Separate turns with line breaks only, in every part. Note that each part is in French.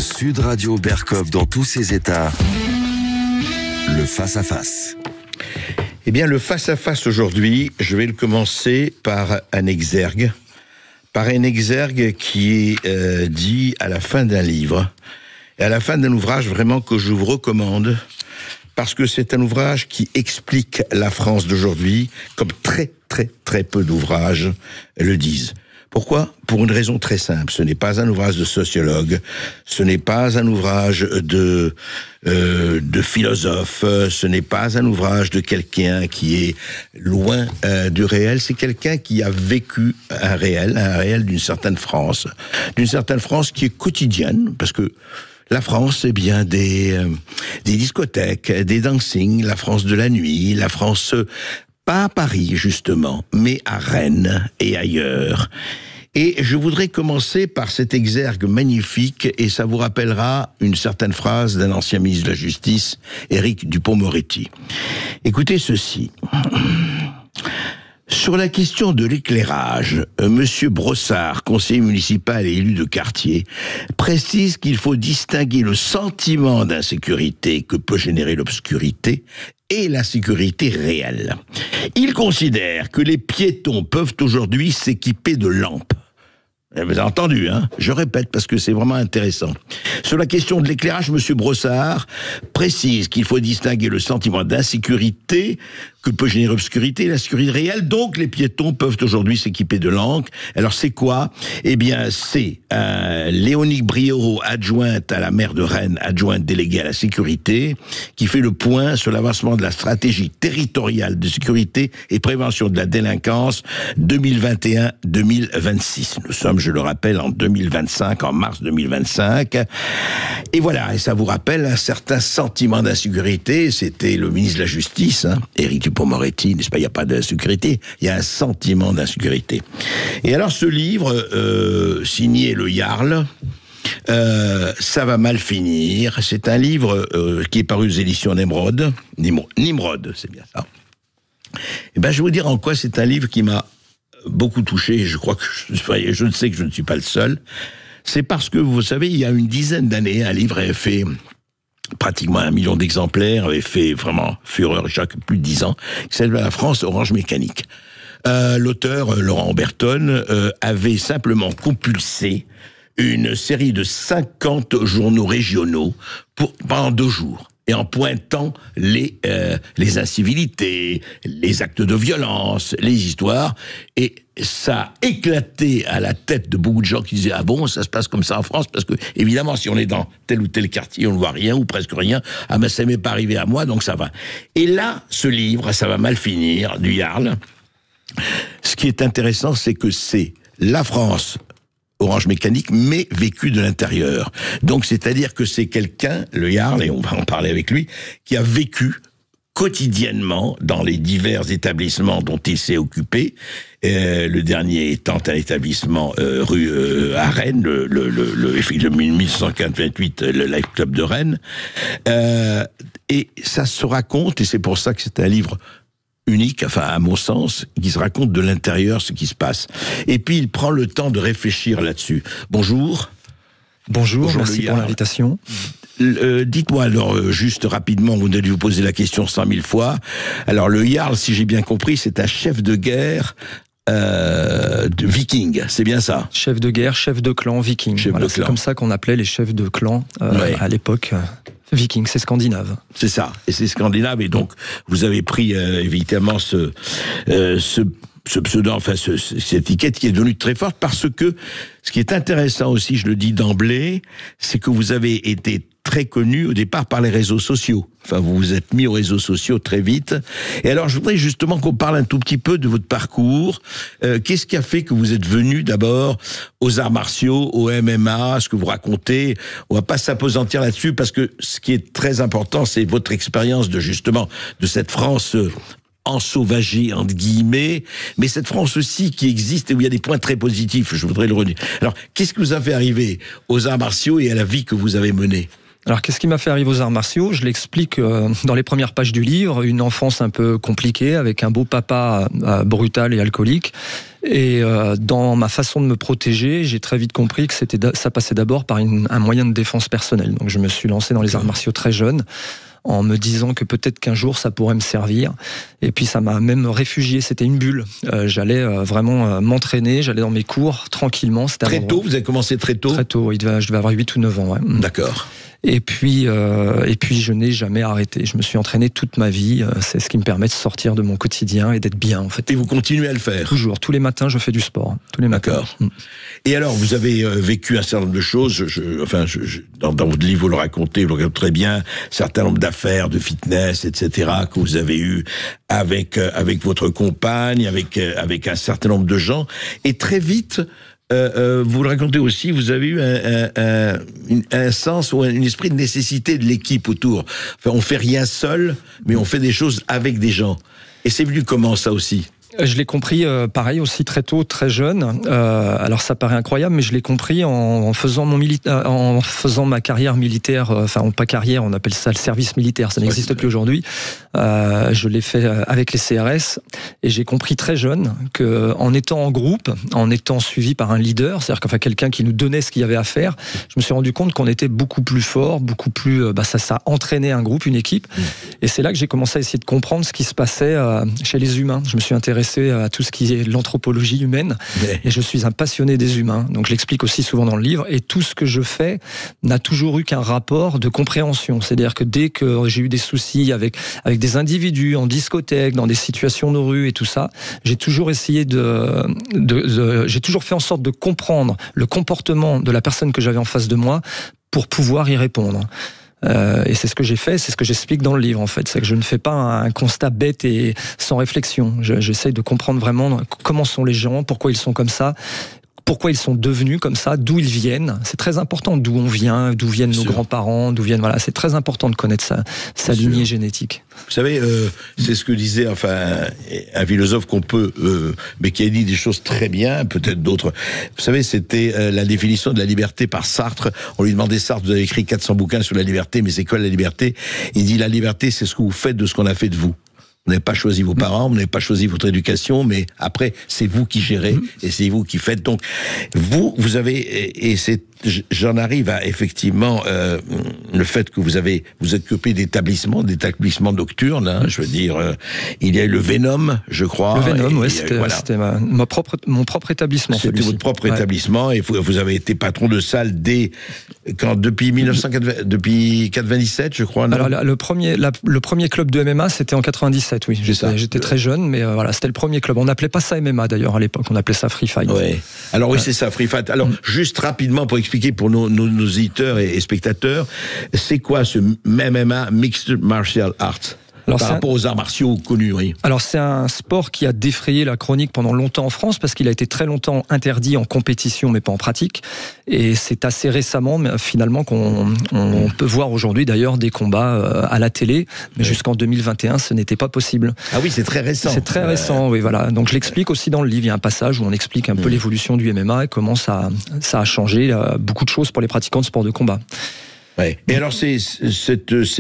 Sud Radio Berkov dans tous ses états. Le face-à-face.
Eh bien, le face-à-face aujourd'hui, je vais le commencer par un exergue. Par un exergue qui est dit à la fin d'un livre. Et à la fin d'un ouvrage vraiment que je vous recommande. Parce que c'est un ouvrage qui explique la France d'aujourd'hui comme très peu d'ouvrages le disent. Pourquoi ? Pour une raison très simple. Ce n'est pas un ouvrage de sociologue, ce n'est pas un ouvrage de philosophe, ce n'est pas un ouvrage de quelqu'un qui est loin du réel, c'est quelqu'un qui a vécu un réel d'une certaine France qui est quotidienne, parce que la France, c'est bien des discothèques, des dancing, la France de la nuit, la France, pas à Paris justement, mais à Rennes et ailleurs. Et je voudrais commencer par cet exergue magnifique, et ça vous rappellera une certaine phrase d'un ancien ministre de la Justice, Éric Dupond-Moretti. Écoutez ceci. Sur la question de l'éclairage, Monsieur Brossard, conseiller municipal et élu de quartier, précise qu'il faut distinguer le sentiment d'insécurité que peut générer l'obscurité et la sécurité réelle. Il considère que les piétons peuvent aujourd'hui s'équiper de lampes. Vous avez entendu, hein ? Je répète parce que c'est vraiment intéressant. Sur la question de l'éclairage, Monsieur Brossard précise qu'il faut distinguer le sentiment d'insécurité que peut générer l'obscurité et la sécurité réelle. Donc, les piétons peuvent aujourd'hui s'équiper de lampes. Alors, c'est quoi ? Eh bien, c'est Léonique Briot, adjointe à la maire de Rennes, adjointe déléguée à la sécurité, qui fait le point sur l'avancement de la stratégie territoriale de sécurité et prévention de la délinquance 2021-2026. Nous sommes, je le rappelle, en 2025, en mars 2025. Et voilà, et ça vous rappelle un certain sentiment d'insécurité. C'était le ministre de la Justice, Éric Dupond-Moretti, n'est-ce pas ? Il n'y a pas d'insécurité, il y a un sentiment d'insécurité. Et alors ce livre, signé Le Yarl, ça va mal finir. C'est un livre qui est paru aux éditions Nimrod, c'est bien ça. Et ben, je vais vous dire en quoi c'est un livre qui m'a beaucoup touché, et je crois que je sais que je ne suis pas le seul. C'est parce que, vous savez, il y a une dizaine d'années, un livre avait fait pratiquement 1 million d'exemplaires, avait fait vraiment fureur chaque plus de 10 ans, qui s'appelle La France Orange Mécanique. L'auteur, Laurent Berton, avait simplement compulsé une série de 50 journaux régionaux pendant 2 jours. Et en pointant les incivilités, les actes de violence, les histoires, et ça a éclaté à la tête de beaucoup de gens qui disaient « Ah bon, ça se passe comme ça en France ?» Parce que, évidemment, si on est dans tel ou tel quartier, on ne voit rien, ou presque rien. « Ah ben, ça m'est pas arrivé à moi, donc ça va. » Et là, ce livre, ça va mal finir, du Yarl. Ce qui est intéressant, c'est que c'est la France Orange Mécanique, mais vécu de l'intérieur. Donc, c'est-à-dire que c'est quelqu'un, le Yarl, et on va en parler avec lui, qui a vécu quotidiennement dans les divers établissements dont il s'est occupé, le dernier étant un établissement rue à Rennes, le 1128, le Life Club de Rennes, et ça se raconte, et c'est pour ça que c'est un livre unique, enfin à mon sens, qui se raconte de l'intérieur ce qui se passe. Et puis il prend le temps de réfléchir là-dessus. Bonjour.
Bonjour, merci pour l'invitation.
Dites-moi alors, juste rapidement, vous allez vous poser la question 100 000 fois. Alors le Yarl, si j'ai bien compris, c'est un chef de guerre de viking, c'est bien ça ?
Chef de guerre, chef de clan, viking. Voilà, c'est comme ça qu'on appelait les chefs de clan à l'époque. Viking, c'est scandinave.
C'est ça, et c'est scandinave, et donc vous avez pris évidemment ce pseudo, enfin cette étiquette qui est devenue très forte, parce que ce qui est intéressant aussi, je le dis d'emblée, c'est que vous avez été très connu au départ par les réseaux sociaux. Enfin, vous vous êtes mis aux réseaux sociaux très vite. Et alors, je voudrais justement qu'on parle un tout petit peu de votre parcours. Qu'est-ce qui a fait que vous êtes venu d'abord aux arts martiaux, au MMA, ce que vous racontez? On va pas s'appesantir là-dessus, parce que ce qui est très important, c'est votre expérience de justement de cette France ensauvagée, entre guillemets, mais cette France aussi qui existe et où il y a des points très positifs, je voudrais le redire. Alors, qu'est-ce que vous a fait arriver aux arts martiaux et à la vie que vous avez menée ?
Alors, qu'est-ce qui m'a fait arriver aux arts martiaux? Je l'explique dans les premières pages du livre. Une enfance un peu compliquée, avec un beau papa brutal et alcoolique. Et dans ma façon de me protéger, j'ai très vite compris que ça passait d'abord par un moyen de défense personnelle. Donc, je me suis lancé dans les arts martiaux très jeune, en me disant que peut-être qu'un jour ça pourrait me servir. Et puis ça m'a même réfugié, c'était une bulle. J'allais vraiment m'entraîner, j'allais dans mes cours tranquillement.
Très tôt, vous avez commencé très tôt?
Très tôt, je devais avoir 8 ou 9 ans. Ouais.
D'accord.
Et puis je n'ai jamais arrêté. Je me suis entraîné toute ma vie. C'est ce qui me permet de sortir de mon quotidien et d'être bien, en fait.
Et vous continuez à le faire?
Toujours. Tous les matins, je fais du sport. Tous les matins.
D'accord. Et alors, vous avez vécu un certain nombre de choses. Dans votre livre, vous le racontez très bien. Un certain nombre d'affaires, de fitness, etc., que vous avez eu avec votre compagne, avec un certain nombre de gens. Et très vite, vous le racontez aussi, vous avez eu un sens ou un esprit de nécessité de l'équipe autour. Enfin, on fait rien seul, mais on fait des choses avec des gens. Et c'est venu comment, ça aussi?
Je l'ai compris, pareil, aussi très tôt, très jeune. Alors ça paraît incroyable, mais je l'ai compris en faisant ma carrière militaire. Enfin, pas carrière, on appelle ça le service militaire. Ça n'existe plus aujourd'hui. Je l'ai fait avec les CRS, et j'ai compris très jeune que, en étant en groupe, en étant suivi par un leader, c'est-à-dire quelqu'un qui nous donnait ce qu'il y avait à faire, je me suis rendu compte qu'on était beaucoup plus fort, beaucoup plus. Ça entraînait un groupe, une équipe. Et c'est là que j'ai commencé à essayer de comprendre ce qui se passait chez les humains. Je me suis intéressé à tout ce qui est l'anthropologie humaine, et je suis un passionné des humains, donc je l'explique aussi souvent dans le livre, et tout ce que je fais n'a toujours eu qu'un rapport de compréhension, c'est-à-dire que dès que j'ai eu des soucis avec des individus en discothèque, dans des situations de rue et tout ça, j'ai toujours essayé j'ai toujours fait en sorte de comprendre le comportement de la personne que j'avais en face de moi pour pouvoir y répondre. Et c'est ce que j'ai fait, c'est ce que j'explique dans le livre, en fait. C'est que je ne fais pas un constat bête et sans réflexion. J'essaye de comprendre vraiment comment sont les gens, pourquoi ils sont comme ça, pourquoi ils sont devenus comme ça, d'où ils viennent. C'est très important d'où on vient, d'où viennent nos grands-parents, d'où viennent. Voilà, c'est très important de connaître sa lignée génétique.
Vous savez, c'est ce que disait un philosophe mais qui a dit des choses très bien, peut-être d'autres. Vous savez, c'était la définition de la liberté par Sartre. On lui demandait, Sartre, vous avez écrit 400 bouquins sur la liberté, mais c'est quoi la liberté? Il dit, la liberté, c'est ce que vous faites de ce qu'on a fait de vous. Vous n'avez pas choisi vos parents, vous n'avez pas choisi votre éducation, mais après, c'est vous qui gérez, et c'est vous qui faites. Donc, vous avez, et j'en arrive à, effectivement, le fait que vous êtes occupé d'établissements nocturnes, hein, je veux dire, il y a eu le Venom, je crois.
Le Venom, oui, c'était mon propre établissement.
C'était votre propre établissement, et vous avez été patron de salle depuis 1997, je crois, non?
Alors, le premier club de MMA, c'était en 97. Oui, j'étais très jeune, mais voilà, c'était le premier club. On n'appelait pas ça MMA d'ailleurs à l'époque, on appelait ça Free Fight.
Ouais. Alors oui, c'est ça, Free Fight. Alors juste rapidement pour expliquer pour nos auditeurs et spectateurs, c'est quoi ce MMA, Mixed Martial Arts? Alors, par rapport aux arts martiaux connus, oui.
Alors c'est un sport qui a défrayé la chronique pendant longtemps en France, parce qu'il a été très longtemps interdit en compétition mais pas en pratique, et c'est assez récemment finalement qu'on peut voir aujourd'hui d'ailleurs des combats à la télé, mais jusqu'en 2021 ce n'était pas possible.
Ah oui, c'est très récent.
C'est très récent, oui, voilà. Donc je l'explique aussi dans le livre, il y a un passage où on explique un peu l'évolution du MMA et comment ça a changé beaucoup de choses pour les pratiquants de sport de combat.
Ouais. Et alors ces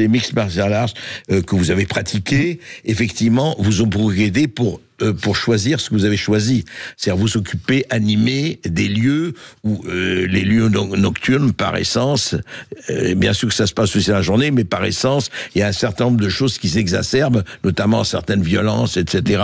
mixed martial arts que vous avez pratiqués, effectivement, vous ont pour aider pour choisir ce que vous avez choisi. C'est-à-dire vous occupez, animer des lieux où les lieux nocturnes, par essence, bien sûr que ça se passe aussi la journée, mais par essence, il y a un certain nombre de choses qui s'exacerbent, notamment certaines violences, etc.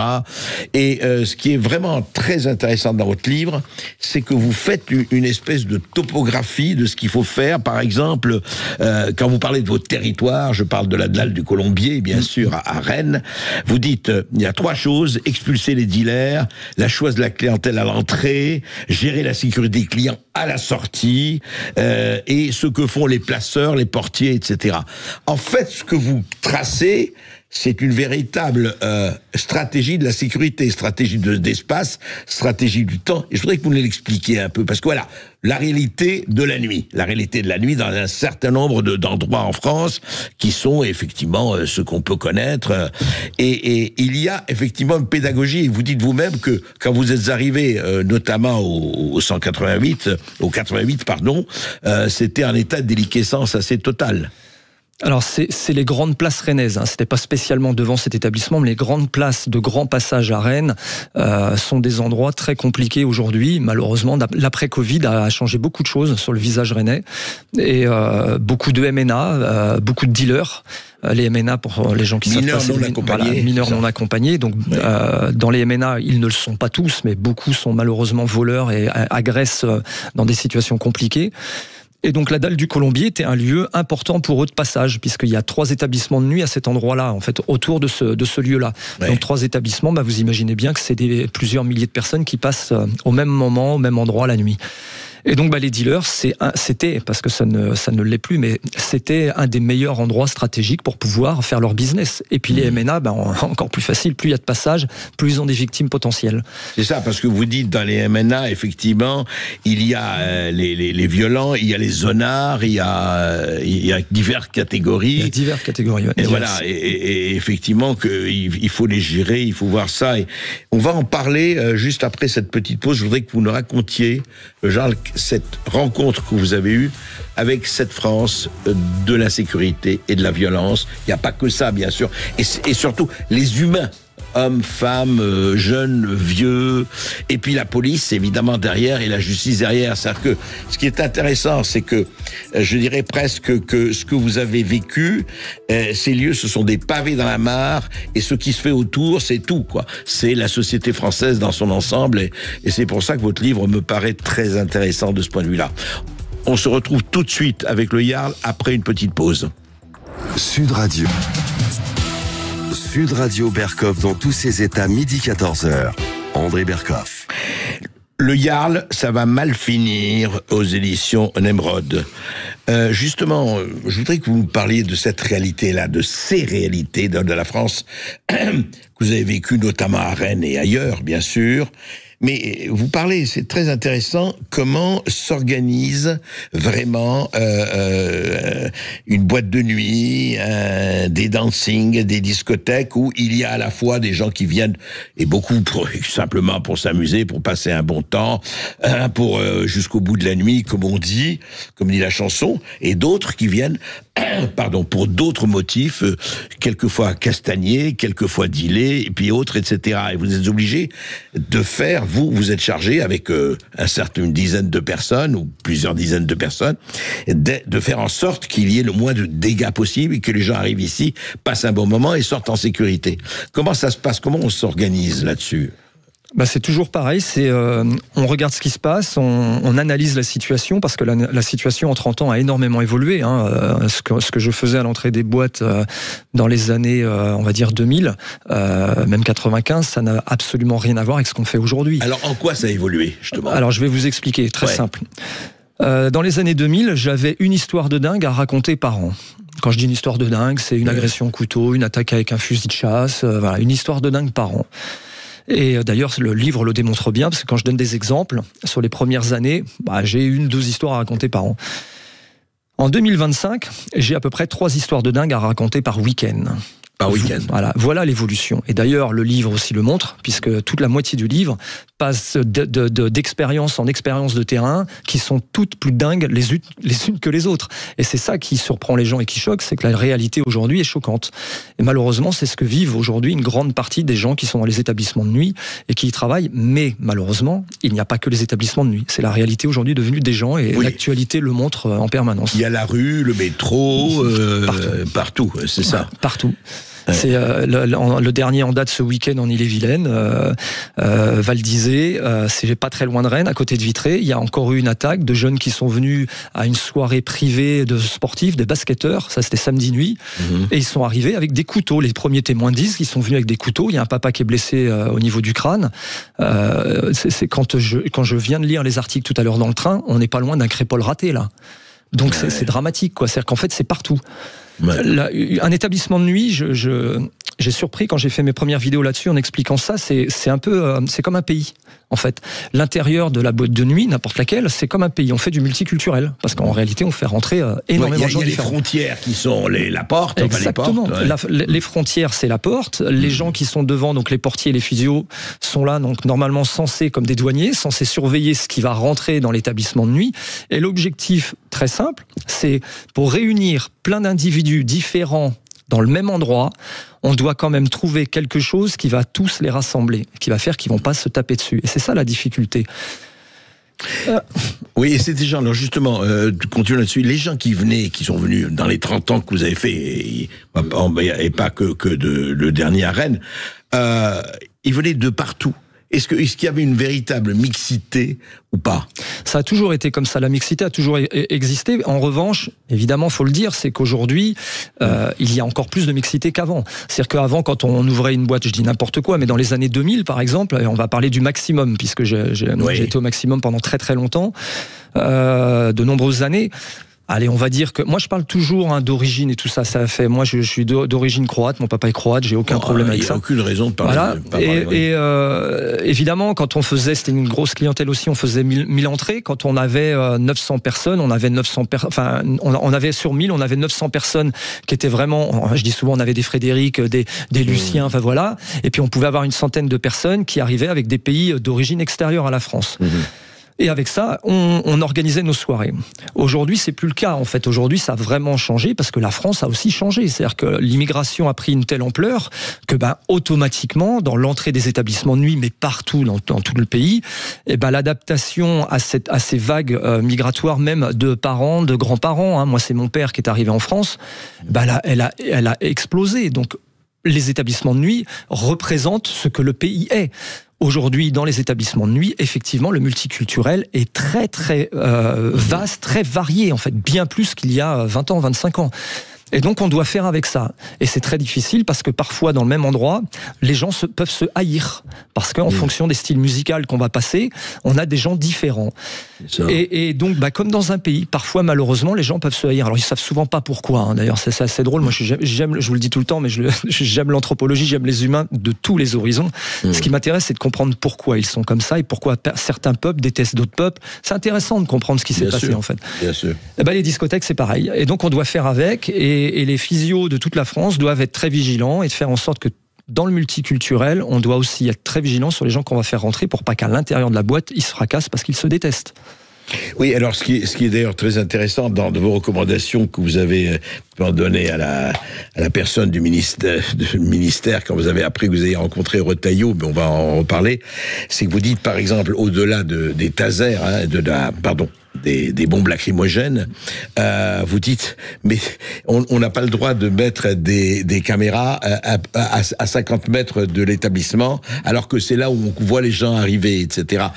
Et ce qui est vraiment très intéressant dans votre livre, c'est que vous faites une espèce de topographie de ce qu'il faut faire. Par exemple, quand vous parlez de votre territoire, je parle de la dalle du Colombier, bien sûr, à Rennes, vous dites, il y a 3 choses: expulser les dealers, la choix de la clientèle à l'entrée, gérer la sécurité client à la sortie, et ce que font les placeurs, les portiers, etc. En fait, ce que vous tracez, c'est une véritable stratégie de la sécurité, stratégie d'espace, stratégie du temps. Et je voudrais que vous nous l'expliquiez un peu, parce que voilà, la réalité de la nuit dans un certain nombre d'endroits en France qui sont effectivement ce qu'on peut connaître. Et il y a effectivement une pédagogie. Et vous dites vous-même que quand vous êtes arrivé, notamment au 88, c'était un état de déliquescence assez total.
Alors c'est les grandes places rennaises, hein. C'était pas spécialement devant cet établissement, mais les grandes places de grands passages à Rennes sont des endroits très compliqués aujourd'hui. Malheureusement, l'après-Covid a changé beaucoup de choses sur le visage rennais, et beaucoup de MNA, beaucoup de dealers. Les MNA, pour les gens qui savent pas, mineurs non accompagnés. Donc, dans les MNA, ils ne le sont pas tous, mais beaucoup sont malheureusement voleurs et agressent dans des situations compliquées. Et donc la dalle du Colombier était un lieu important pour eux de passage, puisqu'il y a 3 établissements de nuit à cet endroit-là, en fait, autour de ce lieu-là. Ouais. Donc 3 établissements, vous imaginez bien que c'est plusieurs milliers de personnes qui passent au même moment, au même endroit la nuit. Et donc les dealers, c'était, parce que ça ne l'est plus, mais c'était un des meilleurs endroits stratégiques pour pouvoir faire leur business. Et puis les MNA, encore plus facile, plus il y a de passages, plus ils ont des victimes potentielles.
C'est ça, parce que vous dites dans les MNA, effectivement, il y a les violents, il y a les zonards, il y a diverses catégories.
Il y a diverses catégories, ouais.
Et voilà, et effectivement qu'il faut les gérer, il faut voir ça. Et on va en parler juste après cette petite pause. Je voudrais que vous nous racontiez, Charles, cette rencontre que vous avez eue avec cette France de l'insécurité et de la violence. Il n'y a pas que ça, bien sûr. Et surtout, les humains. Hommes, femmes, jeunes, vieux, et puis la police évidemment derrière et la justice derrière. C'est-à-dire que ce qui est intéressant, c'est que je dirais presque que ce que vous avez vécu, ces lieux, ce sont des pavés dans la mare, et ce qui se fait autour, c'est tout, quoi. C'est la société française dans son ensemble, et c'est pour ça que votre livre me paraît très intéressant de ce point de vue-là. On se retrouve tout de suite avec le Jarl après une petite pause.
Sud Radio. Sud Radio Berkhof dans tous ses états, midi 14h. André Berkhof.
Le Jarl, ça va mal finir aux éditions Nemrod. Justement, je voudrais que vous nous parliez de cette réalité-là, de ces réalités de la France que vous avez vécues notamment à Rennes et ailleurs, bien sûr. Mais vous parlez, c'est très intéressant, comment s'organise vraiment une boîte de nuit, des dancing, des discothèques où il y a à la fois des gens qui viennent, et beaucoup simplement pour s'amuser, pour passer un bon temps, pour jusqu'au bout de la nuit, comme on dit, comme dit la chanson, et d'autres qui viennent pour d'autres motifs, quelquefois castagner, quelquefois dealer, et puis autres, etc. Et vous êtes obligés de faire, vous êtes chargé avec une dizaine de personnes, ou plusieurs dizaines de personnes, de faire en sorte qu'il y ait le moins de dégâts possible, et que les gens arrivent ici, passent un bon moment et sortent en sécurité. Comment ça se passe? Comment on s'organise là-dessus?
C'est toujours pareil, on regarde ce qui se passe, on analyse la situation, parce que la situation en 30 ans a énormément évolué. Ce que je faisais à l'entrée des boîtes dans les années, on va dire 2000, même 95, ça n'a absolument rien à voir avec ce qu'on fait aujourd'hui.
Alors en quoi ça a évolué, justement?
Alors je vais vous expliquer, très simple. Dans les années 2000, j'avais une histoire de dingue à raconter par an. Quand je dis une histoire de dingue, c'est une agression au couteau, une attaque avec un fusil de chasse, une histoire de dingue par an. Et d'ailleurs, le livre le démontre bien, parce que quand je donne des exemples, sur les premières années, j'ai 1-2 histoires à raconter par an. En 2025, j'ai à peu près 3 histoires de dingue à raconter par week-end.
Par week-end.
Voilà l'évolution. Et d'ailleurs, le livre aussi le montre, puisque toute la moitié du livre passe d'expérience en expérience de terrain, qui sont toutes plus dingues les unes que les autres. Et c'est ça qui surprend les gens et qui choque, c'est que la réalité aujourd'hui est choquante. Et malheureusement, c'est ce que vivent aujourd'hui une grande partie des gens qui sont dans les établissements de nuit et qui y travaillent. Mais malheureusement, il n'y a pas que les établissements de nuit. C'est la réalité aujourd'hui devenue des gens, et l'actualité le montre en permanence.
Il y a la rue, le métro, partout, c'est ça.
Partout. C'est le dernier en date ce week-end en Ille-et-Vilaine, Val d'Isée, c'est pas très loin de Rennes, à côté de Vitré. Il y a encore eu une attaque de jeunes qui sont venus à une soirée privée de sportifs, des basketteurs. Ça, c'était samedi nuit. Et ils sont arrivés avec des couteaux. Les premiers témoins disent qu'ils sont venus avec des couteaux. Il y a un papa qui est blessé au niveau du crâne. C'est quand je viens de lire les articles tout à l'heure dans le train, on n'est pas loin d'un crépole raté, là. Donc c'est dramatique, quoi. C'est-à-dire qu'en fait, c'est partout. Un établissement de nuit, j'ai surpris quand j'ai fait mes premières vidéos là-dessus en expliquant ça. C'est un peu, c'est comme un pays. En fait, l'intérieur de la boîte de nuit, n'importe laquelle, c'est comme un pays. On fait du multiculturel parce qu'en réalité, on fait rentrer énormément de gens différents.
Il y a les frontières qui sont la porte.
Exactement.
Enfin, les portes,
les frontières, c'est la porte. Les gens qui sont devant, donc les portiers et les physios, sont là, donc normalement censés comme des douaniers, censés surveiller ce qui va rentrer dans l'établissement de nuit. Et l'objectif, très simple, c'est pour réunir plein d'individus différents dans le même endroit, on doit quand même trouver quelque chose qui va tous les rassembler, qui va faire qu'ils vont pas se taper dessus. Et c'est ça la difficulté.
Oui, et c'était genre, alors justement, continuons là-dessus, les gens qui sont venus dans les 30 ans que vous avez fait, et pas que le dernier à Rennes, ils venaient de partout. Est-ce qu'il y avait une véritable mixité ou pas?
Ça a toujours été comme ça, la mixité a toujours existé. En revanche, évidemment, faut le dire, c'est qu'aujourd'hui, il y a encore plus de mixité qu'avant. C'est-à-dire qu'avant, quand on ouvrait une boîte, je dis n'importe quoi, mais dans les années 2000, par exemple, on va parler du maximum, puisque j'ai été au maximum pendant très très longtemps, de nombreuses années. Allez, on va dire que moi je parle toujours d'origine et tout ça. Ça fait moi je suis d'origine croate. Mon papa est croate. J'ai aucun problème avec ça.
Il n'y a aucune raison de parler.
Voilà. Évidemment, quand on faisait, c'était une grosse clientèle aussi. On faisait 1000 entrées. Quand on avait 900 personnes, on avait on avait sur 1000, on avait 900 personnes qui étaient vraiment. Je dis souvent, on avait des Frédéric, des Lucien. Enfin voilà. Et puis on pouvait avoir une centaine de personnes qui arrivaient avec des pays d'origine extérieure à la France. Et avec ça, on organisait nos soirées. Aujourd'hui, c'est plus le cas. En fait, aujourd'hui, ça a vraiment changé parce que la France a aussi changé. C'est-à-dire que l'immigration a pris une telle ampleur que, automatiquement, dans l'entrée des établissements de nuit, mais partout dans tout le pays, l'adaptation à ces vagues migratoires, même de parents, de grands-parents. Moi, c'est mon père qui est arrivé en France. Elle a explosé. Donc, les établissements de nuit représentent ce que le pays est. Aujourd'hui, dans les établissements de nuit, effectivement, le multiculturel est très, très vaste, très varié, en fait, bien plus qu'il y a 20 ans, 25 ans. Et donc, on doit faire avec ça. Et c'est très difficile parce que parfois, dans le même endroit, les gens peuvent se haïr. Parce qu'en fonction des styles musicaux qu'on va passer, on a des gens différents. Et donc, comme dans un pays, parfois, malheureusement, les gens peuvent se haïr. Alors, ils savent souvent pas pourquoi. D'ailleurs, c'est assez drôle. Moi, j'aime, je vous le dis tout le temps, mais j'aime l'anthropologie, j'aime les humains de tous les horizons. Ce qui m'intéresse, c'est de comprendre pourquoi ils sont comme ça et pourquoi certains peuples détestent d'autres peuples. C'est intéressant de comprendre ce qui s'est passé, en fait.
Bien sûr.
Les discothèques, c'est pareil. Et donc, on doit faire avec. Et les physios de toute la France doivent être très vigilants et de faire en sorte que dans le multiculturel, on doit aussi être très vigilant sur les gens qu'on va faire rentrer pour pas qu'à l'intérieur de la boîte, ils se fracassent parce qu'ils se détestent.
Oui, alors ce qui est d'ailleurs très intéressant dans vos recommandations que vous avez données à la personne du ministère quand vous avez appris que vous avez rencontré Retailleau, mais on va en reparler, c'est que vous dites par exemple au-delà des tasers, des bombes lacrymogènes, vous dites, mais on n'a pas le droit de mettre des caméras à 50 mètres de l'établissement, alors que c'est là où on voit les gens arriver, etc.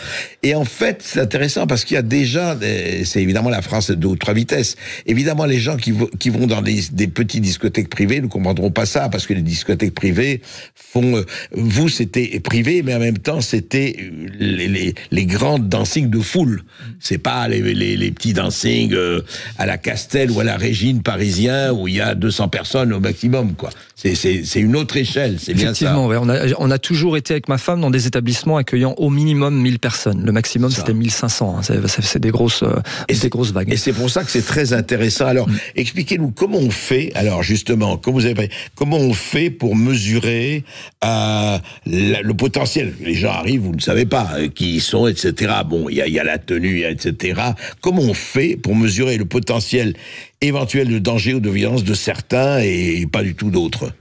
Et en fait, c'est intéressant parce qu'il y a déjà, c'est évidemment la France de 2 ou 3 vitesses. Évidemment, les gens qui vont dans des petites discothèques privées ne comprendront pas ça, parce que les discothèques privées vous, c'était privé, mais en même temps, c'était les grandes dancing de foule. C'est pas les petits dancing à la Castel ou à la Régine parisien où il y a 200 personnes au maximum, quoi. C'est une autre échelle, c'est bien ça.
Effectivement, ouais, on a toujours été avec ma femme dans des établissements accueillant au minimum 1000 personnes. Le maximum, c'était 1500. C'est des grosses vagues.
Et c'est pour ça que c'est très intéressant. Alors, expliquez-nous comment on fait, alors justement, comment on fait pour mesurer le potentiel. Les gens arrivent, vous ne savez pas qui ils sont, etc. Bon, il y a la tenue, etc. Comment on fait pour mesurer le potentiel éventuel de danger ou de violence de certains et pas du tout d'autres?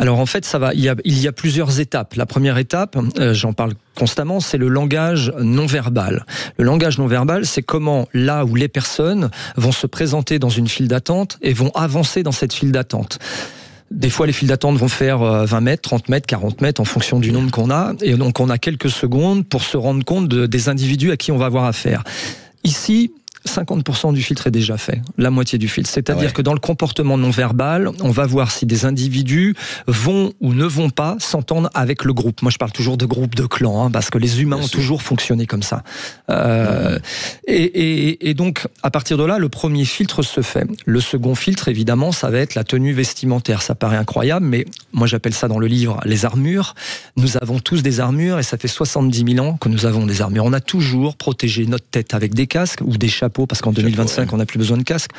Alors en fait, il y a plusieurs étapes. La première étape, j'en parle constamment, c'est le langage non verbal. Le langage non verbal, c'est comment là où les personnes vont se présenter dans une file d'attente et vont avancer dans cette file d'attente. Des fois, les files d'attente vont faire 20 mètres, 30 mètres, 40 mètres en fonction du nombre qu'on a. Et donc, on a quelques secondes pour se rendre compte des individus à qui on va avoir affaire. Ici, 50% du filtre est déjà fait, la moitié du filtre. C'est-à-dire que dans le comportement non verbal, on va voir si des individus vont ou ne vont pas s'entendre avec le groupe. Moi, je parle toujours de groupe, de clan, parce que les humains ont toujours fonctionné comme ça. Et donc, à partir de là, le premier filtre se fait. Le second filtre, évidemment, ça va être la tenue vestimentaire. Ça paraît incroyable, mais moi, j'appelle ça dans le livre les armures. Nous avons tous des armures et ça fait 70 000 ans que nous avons des armures. On a toujours protégé notre tête avec des casques ou des chapeaux, parce qu'en 2025, on n'a plus besoin de casque.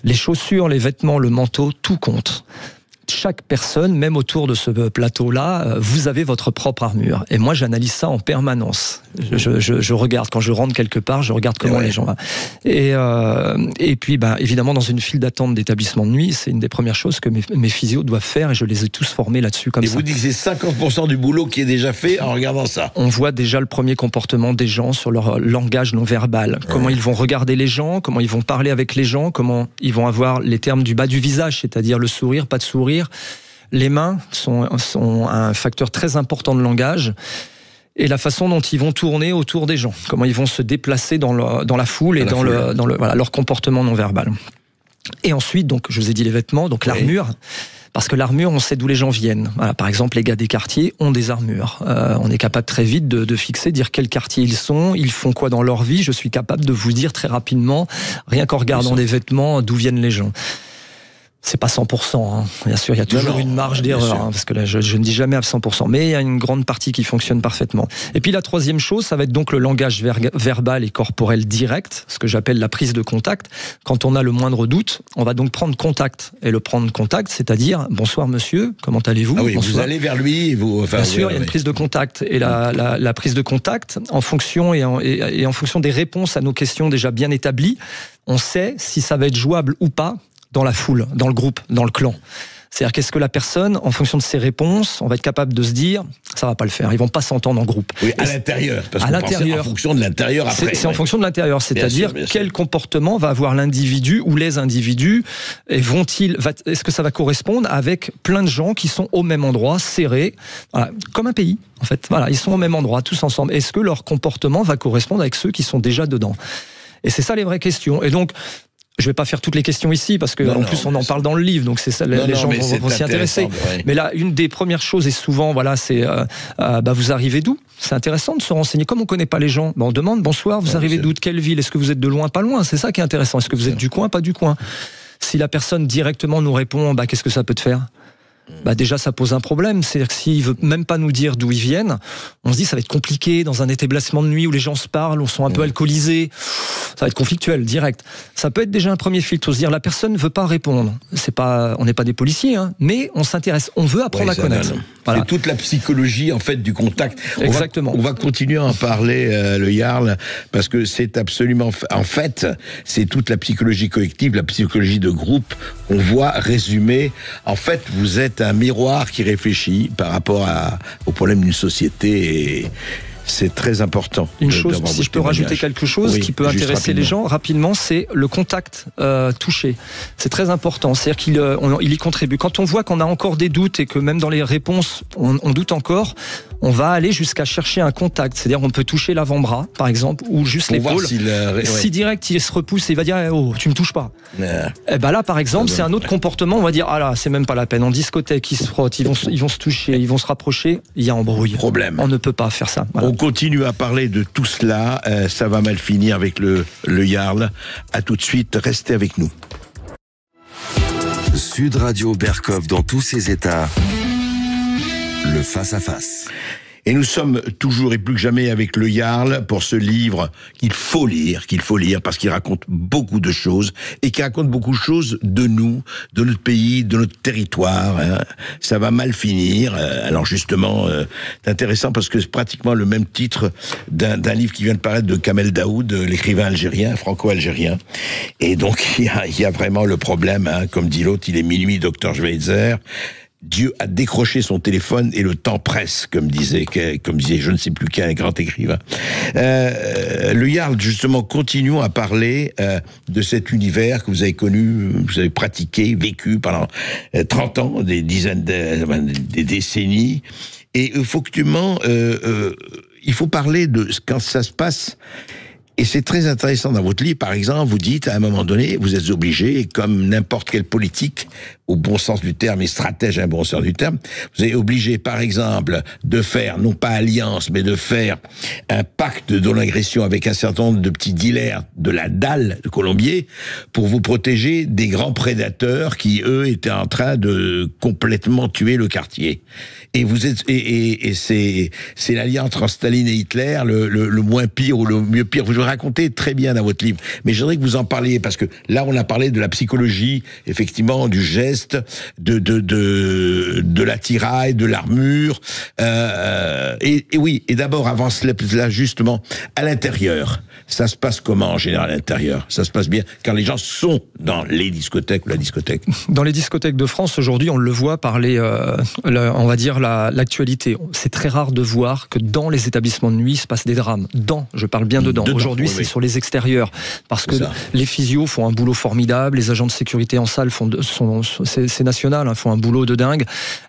Les chaussures, les vêtements, le manteau, tout compte. Chaque personne, même autour de ce plateau-là, vous avez votre propre armure. Et moi, j'analyse ça en permanence. Je regarde, quand je rentre quelque part, je regarde comment les gens... Et puis, évidemment, dans une file d'attente d'établissement de nuit, c'est une des premières choses que mes physios doivent faire, et je les ai tous formés là-dessus comme ça.
Et vous dites que c'est 50% du boulot qui est déjà fait en regardant ça.
On voit déjà le premier comportement des gens sur leur langage non verbal. Comment ils vont regarder les gens, comment ils vont parler avec les gens, comment ils vont avoir les termes du bas du visage, c'est-à-dire le sourire, pas de sourire. Les mains sont un facteur très important de langage, et la façon dont ils vont tourner autour des gens, comment ils vont se déplacer dans la foule et dans leur comportement non verbal. Et ensuite, donc, je vous ai dit les vêtements, donc l'armure. Parce que l'armure, on sait d'où les gens viennent. Voilà, par exemple, les gars des quartiers ont des armures. On est capable très vite de fixer, dire quel quartier ils sont, ils font quoi dans leur vie. Je suis capable de vous dire très rapidement, rien qu'en regardant des vêtements, d'où viennent les gens. C'est pas 100%, bien sûr, il y a toujours une marge d'erreur, parce que là, je ne dis jamais à 100%, mais il y a une grande partie qui fonctionne parfaitement. Et puis la troisième chose, ça va être donc le langage verbal et corporel direct, ce que j'appelle la prise de contact. Quand on a le moindre doute, on va donc prendre contact. Et le prendre contact, c'est-à-dire, bonsoir monsieur, comment allez-vous ?
Vous allez vers lui,
bien sûr, il y a une prise de contact. Et la prise de contact, en fonction et en fonction des réponses à nos questions déjà bien établies, on sait si ça va être jouable ou pas dans la foule, dans le groupe, dans le clan. C'est-à-dire qu'est-ce que la personne, en fonction de ses réponses, on va être capable de se dire, ça va pas le faire, ils vont pas s'entendre en groupe.
Oui, à l'intérieur, parce que en fonction de l'intérieur après.
C'est en fonction de l'intérieur, c'est-à-dire quel comportement va avoir l'individu ou les individus, et est-ce que ça va correspondre avec plein de gens qui sont au même endroit, serrés, voilà, comme un pays, en fait. Voilà, ils sont au même endroit, tous ensemble. Est-ce que leur comportement va correspondre avec ceux qui sont déjà dedans ? Et c'est ça les vraies questions. Et donc, je vais pas faire toutes les questions ici parce que plus on en parle dans le livre, donc c'est ça, les gens vont s'y intéresser. Mais là, une des premières choses, et souvent, c'est vous arrivez d'où ? C'est intéressant de se renseigner. Comme on connaît pas les gens, on demande bonsoir, vous arrivez d'où, de quelle ville ? Est-ce que vous êtes de loin, pas loin ? C'est ça qui est intéressant. Est-ce que vous êtes du coin, pas du coin ? Si la personne directement nous répond, qu'est-ce que ça peut te faire ? Déjà ça pose un problème, c'est-à-dire que s'il veut même pas nous dire d'où ils viennent, on se dit ça va être compliqué dans un établissement de nuit où les gens se parlent, où sont un peu alcoolisés, ça va être conflictuel, direct. Ça peut être déjà un premier filtre, se dire la personne ne veut pas répondre. On n'est pas des policiers, mais on s'intéresse, on veut apprendre à connaître.
Voilà. C'est toute la psychologie en fait du contact.
Exactement.
On va continuer à en parler, le Jarl, parce que c'est absolument, en fait, c'est toute la psychologie collective, la psychologie de groupe qu'on voit résumée. En fait, vous êtes un miroir qui réfléchit par rapport au problème d'une société, et c'est très important.
Une chose, si je peux rajouter quelque chose qui peut intéresser les gens rapidement, c'est le contact touché. C'est très important, c'est-à-dire qu'il y contribue. Quand on voit qu'on a encore des doutes et que même dans les réponses, on doute encore, on va aller jusqu'à chercher un contact. C'est-à-dire on peut toucher l'avant-bras, par exemple, ou juste l'épaule. Si direct il se repousse et il va dire oh, tu me touches pas. Et là, par exemple, c'est un autre comportement. On va dire ah là, c'est même pas la peine. En discothèque, ils se frottent, ils vont se toucher, ils vont se rapprocher. Il y a embrouille.
Problème.
On ne peut pas faire ça. Voilà.
On continue à parler de tout cela. Ça va mal finir avec le Jarl. À tout de suite. Restez avec nous.
Sud Radio Berkov dans tous ses états. Le face-à-face.
Et nous sommes toujours et plus que jamais avec le Jarl pour ce livre qu'il faut lire parce qu'il raconte beaucoup de choses et qui raconte beaucoup de choses de nous, de notre pays, de notre territoire. Ça va mal finir. Alors justement, c'est intéressant parce que c'est pratiquement le même titre d'un livre qui vient de paraître de Kamel Daoud, l'écrivain algérien, franco-algérien. Et donc il y a vraiment le problème, comme dit l'autre, il est minuit, docteur Schweitzer. Dieu a décroché son téléphone et le temps presse, comme disait je ne sais plus quel grand écrivain. Le Jarl, justement, continuons à parler de cet univers que vous avez connu, vous avez pratiqué, vécu pendant 30 ans, des dizaines, des décennies. Et effectivement, il faut parler de quand ça se passe. Et c'est très intéressant dans votre livre, par exemple, vous dites, à un moment donné, vous êtes obligé, comme n'importe quel politique, au bon sens du terme, et stratège à un bon sens du terme, vous êtes obligé, par exemple, de faire, non pas alliance, mais de faire un pacte de non-agression avec un certain nombre de petits dealers de la dalle de Colombier pour vous protéger des grands prédateurs qui, eux, étaient en train de complètement tuer le quartier. Et vous êtes, et c'est l'alliance entre Staline et Hitler, le moins pire ou le mieux pire. Vous le racontez très bien dans votre livre. Mais je voudrais que vous en parliez, parce que là, on a parlé de la psychologie, effectivement, du geste, de l'attirail, de l'armure. Et oui, et d'abord, avant cela, justement, à l'intérieur. Ça se passe comment, en général, à l'intérieur? Ça se passe bien quand les gens sont dans les discothèques ou la discothèque?
Dans les discothèques de France, aujourd'hui, on le voit par on va dire, l'actualité. C'est très rare de voir que dans les établissements de nuit, il se passe des drames. Je parle bien dedans. Aujourd'hui, c'est sur les extérieurs. Parce que les physios font un boulot formidable, les agents de sécurité en salle c'est national, hein, font un boulot de dingue.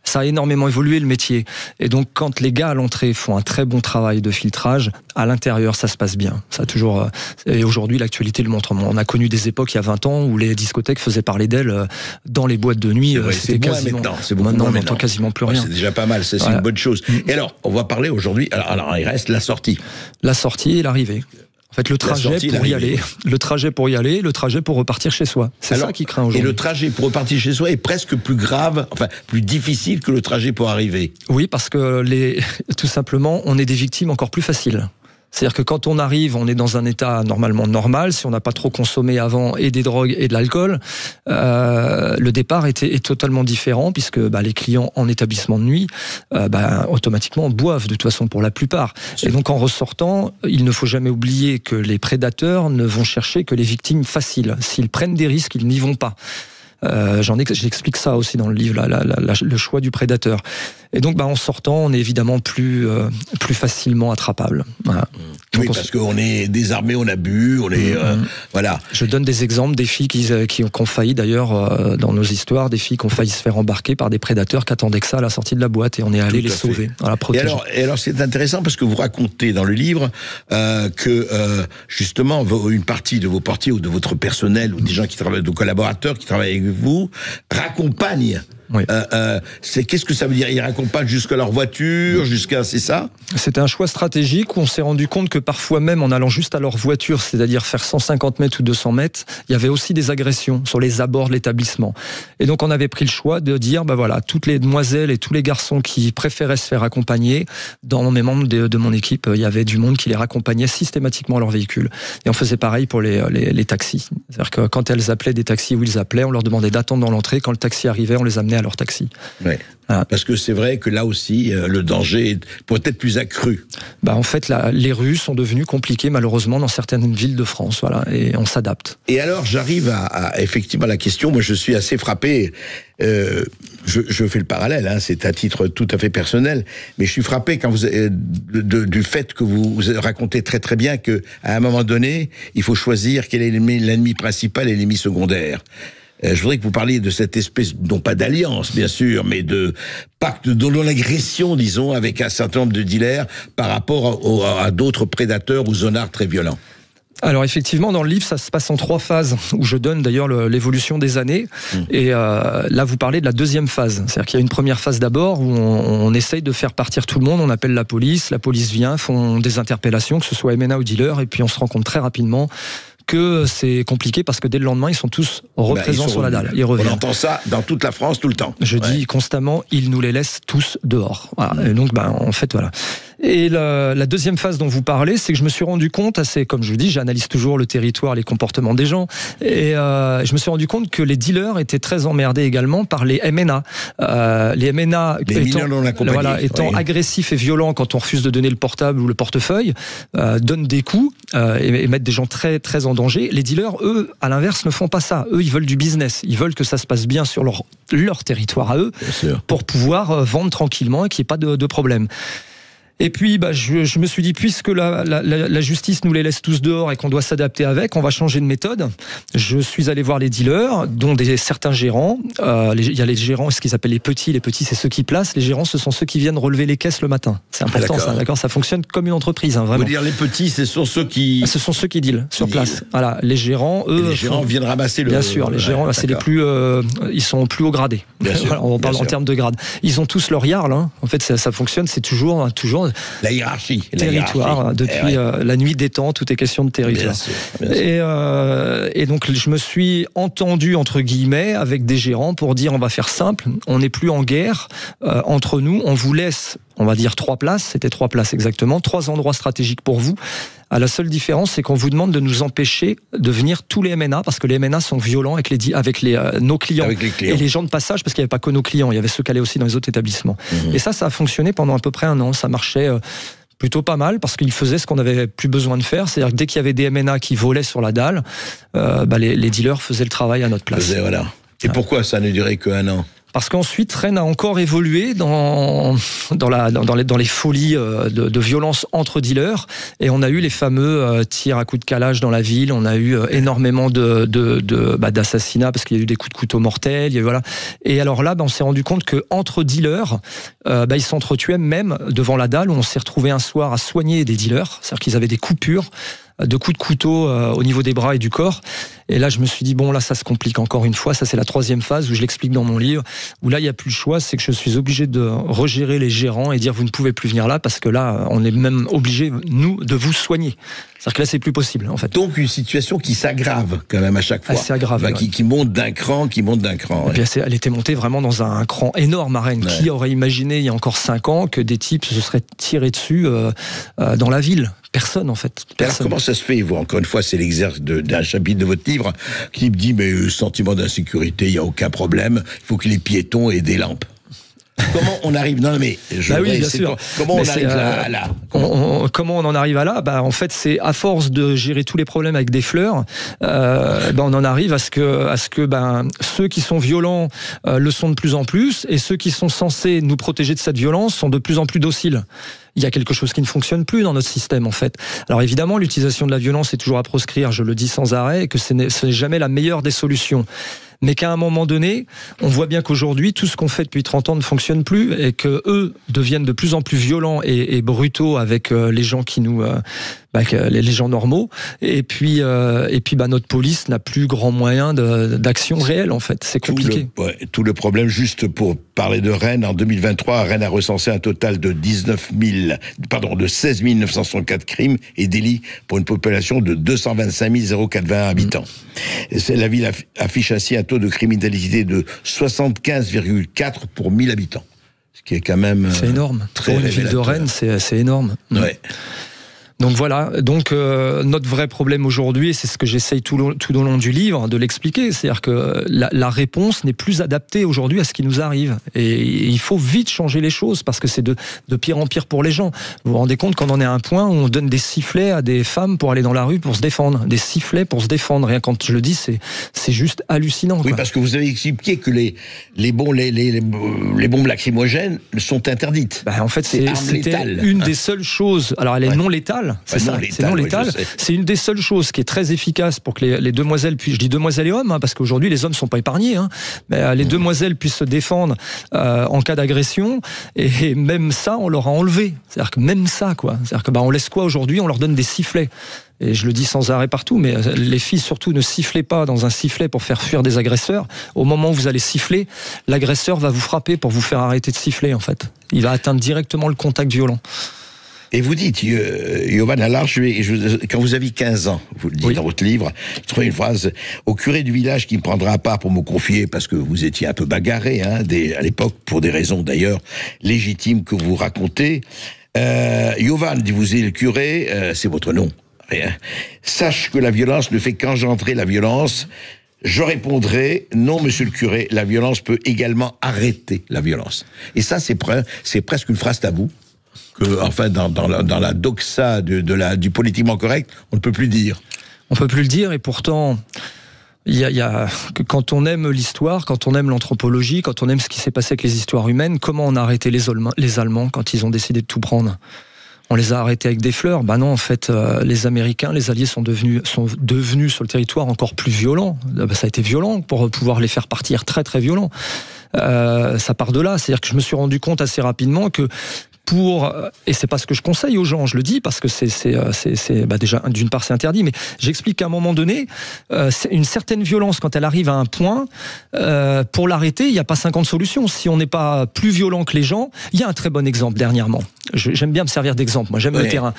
Ça a énormément évolué, le métier. Et donc, quand les gars à l'entrée font un très bon travail de filtrage, à l'intérieur, ça se passe bien. Ça a toujours, et aujourd'hui, l'actualité le montre. On a connu des époques, il y a 20 ans, où les discothèques faisaient parler d'elles dans les boîtes de nuit.
C'était quasiment...
Maintenant, on n'entend quasiment plus rien.
C'est déjà pas mal, c'est une bonne chose. Et alors, on va parler aujourd'hui, alors il reste la sortie.
La sortie et l'arrivée. En fait, le trajet pour y aller, le trajet pour repartir chez soi. C'est ça qui craint aujourd'hui.
Et le trajet pour repartir chez soi est presque plus grave, enfin, plus difficile que le trajet pour arriver.
Oui, parce que tout simplement, on est des victimes encore plus faciles. C'est-à-dire que quand on arrive, on est dans un état normalement normal, si on n'a pas trop consommé avant et des drogues et de l'alcool, le départ est totalement différent, puisque les clients en établissement de nuit, automatiquement boivent de toute façon pour la plupart. Et donc en ressortant, il ne faut jamais oublier que les prédateurs ne vont chercher que les victimes faciles. S'ils prennent des risques, ils n'y vont pas. J'explique ça aussi dans le livre, le choix du prédateur. Et donc, en sortant, on est évidemment plus facilement attrapable. Voilà.
Oui, parce qu'on est désarmé, on a bu, on est... voilà.
Je donne des exemples des filles qui ont failli, d'ailleurs, dans nos histoires, des filles qui ont failli se faire embarquer par des prédateurs qui attendaient que ça à la sortie de la boîte, et on est allé les sauver. Voilà,
et alors, c'est intéressant parce que vous racontez dans le livre que, justement, une partie de vos portiers ou de votre personnel ou des gens qui travaillent, de collaborateurs qui travaillent avec vous, raccompagnent. Oui. Qu'est-ce que ça veut dire? Ils raccompagnent jusqu'à leur voiture, c'est ça?
C'était un choix stratégique où on s'est rendu compte que parfois même en allant juste à leur voiture, c'est-à-dire faire 150 mètres ou 200 mètres, il y avait aussi des agressions sur les abords de l'établissement. Et donc on avait pris le choix de dire, toutes les demoiselles et tous les garçons qui préféraient se faire accompagner, dans mes membres de mon équipe, il y avait du monde qui les raccompagnait systématiquement à leur véhicule. Et on faisait pareil pour les taxis. C'est-à-dire que quand elles appelaient des taxis où ils appelaient, on leur demandait d'attendre dans l'entrée. Quand le taxi arrivait, on les amenait à leur taxi.
Ouais. Parce que c'est vrai que là aussi, le danger est peut-être plus accru.
En fait, les rues sont devenues compliquées, malheureusement, dans certaines villes de France. Voilà, et on s'adapte.
Et alors, j'arrive à effectivement la question. Moi, je suis assez frappé. Je fais le parallèle, hein, c'est à titre tout à fait personnel, mais je suis frappé quand du fait que vous racontez très très bien que à un moment donné, il faut choisir quel est l'ennemi principal et l'ennemi secondaire. Je voudrais que vous parliez de cette espèce, non pas d'alliance, bien sûr, mais de pacte de non-agression, disons, avec un certain nombre de dealers par rapport à d'autres prédateurs ou zonards très violents.
Alors effectivement, dans le livre, ça se passe en 3 phases, où je donne d'ailleurs l'évolution des années. Et là, vous parlez de la deuxième phase. C'est-à-dire qu'il y a une première phase d'abord, où on essaye de faire partir tout le monde, on appelle la police vient, font des interpellations, que ce soit MNA ou dealer, et puis on se rend compte très rapidement que c'est compliqué parce que dès le lendemain, ils sont tous représents sur la dalle. Ils reviennent.
On entend ça dans toute la France tout le temps.
Je dis constamment, ils nous les laissent tous dehors. Voilà. Et donc, en fait, voilà. Et la deuxième phase dont vous parlez, c'est que je me suis rendu compte, comme je vous dis, j'analyse toujours le territoire, les comportements des gens, et je me suis rendu compte que les dealers étaient très emmerdés également par les MNA. Les MNA étant agressifs et violents quand on refuse de donner le portable ou le portefeuille, donnent des coups et mettent des gens très, très en danger. Les dealers, eux, à l'inverse, ne font pas ça. Eux, ils veulent du business. Ils veulent que ça se passe bien sur leur territoire à eux, pour pouvoir vendre tranquillement et qu'il n'y ait pas de problème. Et puis, je me suis dit, puisque la justice nous les laisse tous dehors et qu'on doit s'adapter avec, on va changer de méthode. Je suis allé voir les dealers, dont certains gérants. Il y a les gérants, ce qu'ils appellent les petits. Les petits, c'est ceux qui placent. Les gérants, ce sont ceux qui viennent relever les caisses le matin. C'est important, ça. D'accord, ça fonctionne comme une entreprise, hein, vraiment.
Vous dire les petits, ce sont ceux qui...
Ce sont ceux qui dealent sur place. Voilà, les gérants, eux...
Et les gérants viennent ramasser le...
Bien sûr, les gérants, c'est les plus... ils sont plus haut gradés. Voilà, on parle en termes de grade. Ils ont tous leur YARL. Hein. En fait, ça fonctionne, c'est toujours
la hiérarchie.
Territoire. Depuis la nuit des temps, tout est question de territoire. Bien sûr. Et donc, je me suis entendu, entre guillemets, avec des gérants pour dire, on va faire simple, on n'est plus en guerre entre nous, on vous laisse, on va dire 3 places, c'était 3 places exactement, 3 endroits stratégiques pour vous. La seule différence, c'est qu'on vous demande de nous empêcher de venir tous les MNA, parce que les MNA sont violents avec nos clients. Et les gens de passage, parce qu'il n'y avait pas que nos clients, il y avait ceux qui allaient aussi dans les autres établissements. Et ça a fonctionné pendant à peu près 1 an, ça marchait... plutôt pas mal, parce qu'ils faisaient ce qu'on n'avait plus besoin de faire, c'est-à-dire que dès qu'il y avait des MNA qui volaient sur la dalle, les dealers faisaient le travail à notre place.
Voilà. Et pourquoi ça ne durait qu'1 an ?
Parce qu'ensuite, Rennes a encore évolué dans les folies de violence entre dealers, et on a eu les fameux tirs à coups de calage dans la ville, on a eu énormément d'assassinats, parce qu'il y a eu des coups de couteau mortels, voilà. Et alors là, on s'est rendu compte qu'entre dealers, ils s'entretuaient même devant la dalle, où on s'est retrouvé un soir à soigner des dealers, c'est-à-dire qu'ils avaient des coupures, de coups de couteau au niveau des bras et du corps. Et là, je me suis dit, bon, là, ça se complique encore une fois. Ça, c'est la 3e phase où je l'explique dans mon livre, où là, il n'y a plus le choix. C'est que je suis obligé de regérer les gérants et dire, vous ne pouvez plus venir là, parce que là, on est même obligé, nous, de vous soigner. C'est-à-dire que là, c'est plus possible, en fait.
Donc, une situation qui s'aggrave, quand même, à chaque fois.
C'est aggravé.
Qui monte d'un cran,
Et puis, elle était montée vraiment dans un cran énorme à Rennes. Ouais. Qui aurait imaginé, il y a encore 5 ans, que des types se seraient tirés dessus dans la ville? Personne, en fait. Personne.
Alors, comment ça se fait, vous? Encore une fois, c'est l'exercice d'un chapitre de votre livre qui me dit, mais sentiment d'insécurité, il n'y a aucun problème, il faut que les piétons aient des lampes. Comment on arrive... Non, mais
oui, bien sûr.
Comment on arrive là
Comment on en arrive à là? En fait, c'est à force de gérer tous les problèmes avec des fleurs, on en arrive à ce que ceux qui sont violents le sont de plus en plus, et ceux qui sont censés nous protéger de cette violence sont de plus en plus dociles. Il y a quelque chose qui ne fonctionne plus dans notre système, en fait. Alors évidemment, l'utilisation de la violence est toujours à proscrire, je le dis sans arrêt, et que ce n'est jamais la meilleure des solutions. Mais qu'à un moment donné, on voit bien qu'aujourd'hui, tout ce qu'on fait depuis 30 ans ne fonctionne plus, et que eux deviennent de plus en plus violents et brutaux avec les gens qui nous... les gens normaux, et puis notre police n'a plus grand moyen d'action réelle, en fait. C'est compliqué.
Tout le problème, juste pour parler de Rennes, en 2023, Rennes a recensé un total de 16 964 crimes et délits pour une population de 225 081 habitants. La ville affiche ainsi un taux de criminalité de 75,4 pour 1000 habitants. Ce qui est quand même...
C'est énorme. Pour une ville de Rennes, c'est énorme.
Ouais.
Donc voilà, notre vrai problème aujourd'hui, et c'est ce que j'essaye tout au long du livre de l'expliquer, c'est-à-dire que la réponse n'est plus adaptée aujourd'hui à ce qui nous arrive. Et il faut vite changer les choses, parce que c'est de pire en pire pour les gens. Vous vous rendez compte qu'on en est à un point où on donne des sifflets à des femmes pour aller dans la rue pour se défendre. Des sifflets pour se défendre. Rien quand je le dis, c'est juste hallucinant.
Oui, parce que vous avez expliqué que les bombes lacrymogènes sont interdites.
En fait, c'était une des seules choses. Alors, elle est non létale. C'est ça, c'est non létal. C'est une des seules choses qui est très efficace pour que les demoiselles puissent, je dis demoiselles et hommes, parce qu'aujourd'hui les hommes ne sont pas épargnés, mais les demoiselles puissent se défendre en cas d'agression, et même ça on leur a enlevé. C'est-à-dire que même ça, quoi. C'est-à-dire que on laisse quoi aujourd'hui? On leur donne des sifflets. Et je le dis sans arrêt partout, mais les filles surtout ne sifflez pas dans un sifflet pour faire fuir des agresseurs. Au moment où vous allez siffler, l'agresseur va vous frapper pour vous faire arrêter de siffler, en fait. Il va atteindre directement le contact violent.
Et vous dites, Yovan Allard, quand vous aviez 15 ans, vous le dites dans votre livre, je trouvais une phrase, au curé du village qui me prendra à part pour me confier, parce que vous étiez un peu bagarré, à l'époque, pour des raisons d'ailleurs légitimes que vous racontez. Yovan, dit vous, le curé, c'est votre nom. Sache que la violence ne fait qu'engendrer la violence. Je répondrai, non, monsieur le curé, la violence peut également arrêter la violence. Et ça, c'est presque une phrase tabou. Dans la doxa du politiquement correct, on ne peut plus dire.
On ne peut plus le dire, et pourtant, Quand on aime l'histoire, quand on aime l'anthropologie, quand on aime ce qui s'est passé avec les histoires humaines, comment on a arrêté les Allemands quand ils ont décidé de tout prendre ? On les a arrêtés avec des fleurs. Ben non, en fait, les Américains, les Alliés sont devenus sur le territoire encore plus violents. Ça a été violent pour pouvoir les faire partir, très très violent. Ça part de là. C'est-à-dire que je me suis rendu compte assez rapidement que et c'est pas ce que je conseille aux gens, je le dis parce que déjà d'une part c'est interdit, mais j'explique qu'à un moment donné, une certaine violence quand elle arrive à un point, pour l'arrêter, il n'y a pas 50 solutions. Si on n'est pas plus violent que les gens, il y a un très bon exemple dernièrement. J'aime bien me servir d'exemple. Moi, j'aime le terrain.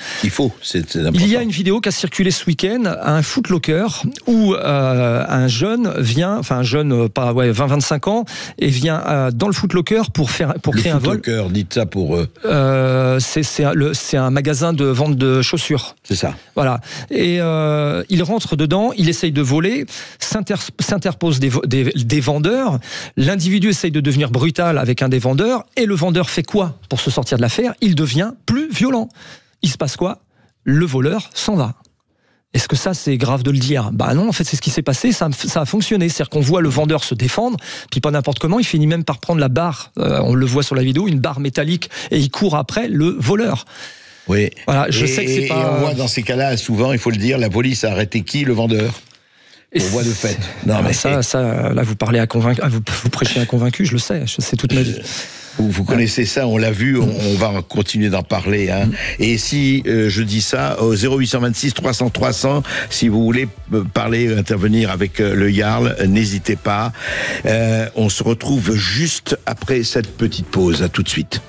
C'est important.
Il y a une vidéo qui a circulé ce week-end à un footlocker où un jeune vient, enfin un jeune, 20-25 ans, et vient dans le footlocker pour créer un vol. Le
footlocker, dites ça pour eux.
C'est un magasin de vente de chaussures.
C'est ça.
Voilà. Et il rentre dedans, il essaye de voler, s'interpose des vendeurs. L'individu essaye de devenir brutal avec un des vendeurs, et le vendeur fait quoi pour se sortir de l'affaire ? Il devient plus violent. Il se passe quoi ? Le voleur s'en va. Est-ce que ça, c'est grave de le dire ? Bah non, en fait, c'est ce qui s'est passé, ça a fonctionné. C'est-à-dire qu'on voit le vendeur se défendre, puis pas n'importe comment, il finit même par prendre la barre, on le voit sur la vidéo, une barre métallique, et il court après le voleur.
Oui.
Voilà, je sais que c'est pas...
Et on voit dans ces cas-là, souvent, il faut le dire, la police a arrêté qui ? Le vendeur. On voit de fait.
Non, mais ça, là, vous parlez vous prêchez à convaincu, je le sais, c'est toute ma vie.
Vous connaissez ça, on l'a vu, on va continuer d'en parler. Hein. Et si je dis ça, au 0826 300 300, si vous voulez parler, intervenir avec le Jarl, n'hésitez pas. On se retrouve juste après cette petite pause. À tout de suite.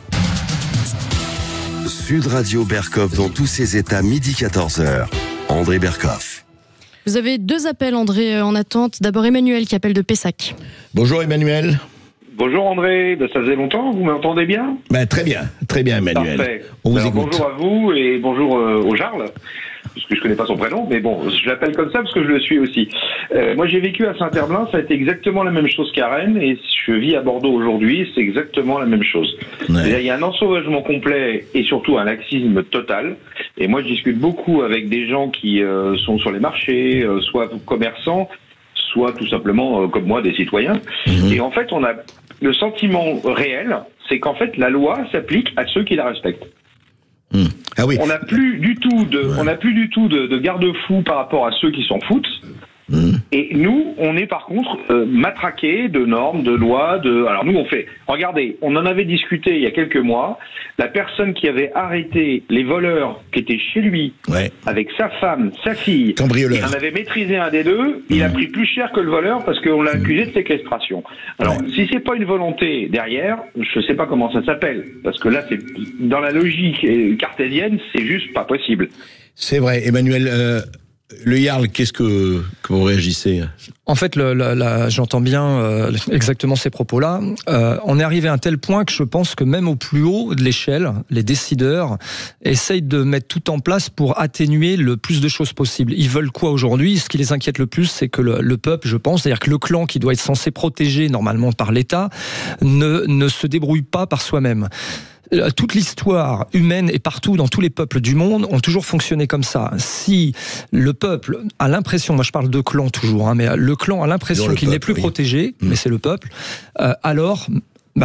Sud Radio Berkov dans tous ses états, midi 14h. André Berkov.
Vous avez 2 appels, André, en attente. D'abord Emmanuel qui appelle de Pessac.
Bonjour Emmanuel.
Bonjour André, ça faisait longtemps, vous m'entendez bien ?
Très bien Emmanuel.
Parfait.
On vous écoute.
Bonjour à vous et bonjour au Jarl, parce que je connais pas son prénom, mais bon, je l'appelle comme ça parce que je le suis aussi. Moi j'ai vécu à Saint-Herblain, ça a été exactement la même chose qu'à Rennes, et je vis à Bordeaux aujourd'hui, c'est exactement la même chose. Ouais. Il y a un ensauvagement complet et surtout un laxisme total, et moi je discute beaucoup avec des gens qui sont sur les marchés, soit commerçants, soit tout simplement comme moi des citoyens, et en fait on a le sentiment réel, c'est qu'en fait la loi s'applique à ceux qui la respectent.
Ah oui.
On n'a plus du tout de garde-fous par rapport à ceux qui s'en foutent. Et nous, on est par contre matraqués de normes, de lois, Alors nous, regardez, on en avait discuté il y a quelques mois. La personne qui avait arrêté les voleurs qui étaient chez lui, avec sa femme, sa fille,
cambrioleur.
Il en avait maîtrisé un des deux. Il a pris plus cher que le voleur parce qu'on l'a accusé de séquestration. Alors, si c'est pas une volonté derrière, je sais pas comment ça s'appelle, parce que là, c'est dans la logique cartésienne, c'est juste pas possible.
C'est vrai, Emmanuel. Le Jarl, qu'est-ce que vous réagissez ?
En fait, j'entends bien exactement ces propos-là. On est arrivé à un tel point que je pense que même au plus haut de l'échelle, les décideurs essayent de mettre tout en place pour atténuer le plus de choses possibles. Ils veulent quoi aujourd'hui ? Ce qui les inquiète le plus, c'est que le peuple, je pense, c'est-à-dire que le clan qui doit être censé protéger normalement par l'État, ne se débrouille pas par soi-même. Toute l'histoire humaine et partout dans tous les peuples du monde ont toujours fonctionné comme ça. Si le peuple a l'impression, moi je parle de clan toujours, mais le clan a l'impression qu'il n'est plus protégé, mais c'est le peuple, alors...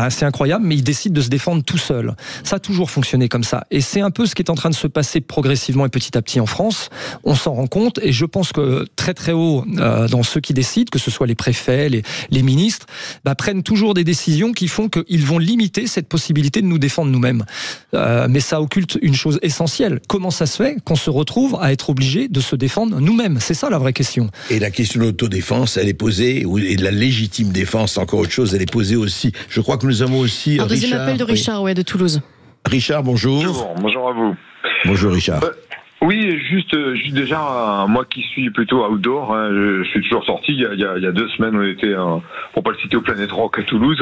c'est incroyable, mais il décide de se défendre tout seul. Ça a toujours fonctionné comme ça. Et c'est un peu ce qui est en train de se passer progressivement et petit à petit en France. On s'en rend compte, et je pense que très très haut, dans ceux qui décident, que ce soit les préfets, les ministres, prennent toujours des décisions qui font qu'ils vont limiter cette possibilité de nous défendre nous-mêmes. Mais ça occulte une chose essentielle. Comment ça se fait qu'on se retrouve à être obligé de se défendre nous-mêmes ? C'est ça la vraie question.
Et la question de l'autodéfense, elle est posée, et de la légitime défense, encore autre chose, elle est posée aussi. Je crois que nous avons aussi
un deuxième appel de Richard, de Toulouse.
Richard, bonjour.
Bonjour à vous.
Bonjour Richard.
Oui, juste déjà, moi qui suis plutôt outdoor, je suis toujours sorti. Il y a 2 semaines, on était, pour pas le citer, au Planète Rock à Toulouse.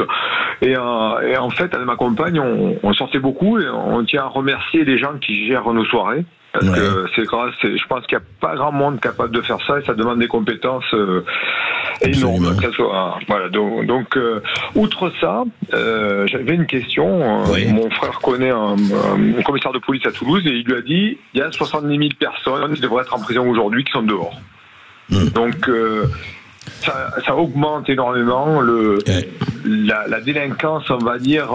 Et en fait, avec ma compagne, on sortait beaucoup, et on tient à remercier les gens qui gèrent nos soirées. Parce que je pense qu'il n'y a pas grand monde capable de faire ça, et ça demande des compétences énormes. Voilà. Donc, outre ça, j'avais une question. Mon frère connaît un commissaire de police à Toulouse, et il lui a dit il y a 70 000 personnes qui devraient être en prison aujourd'hui qui sont dehors. Donc, ça augmente énormément la délinquance, on va dire,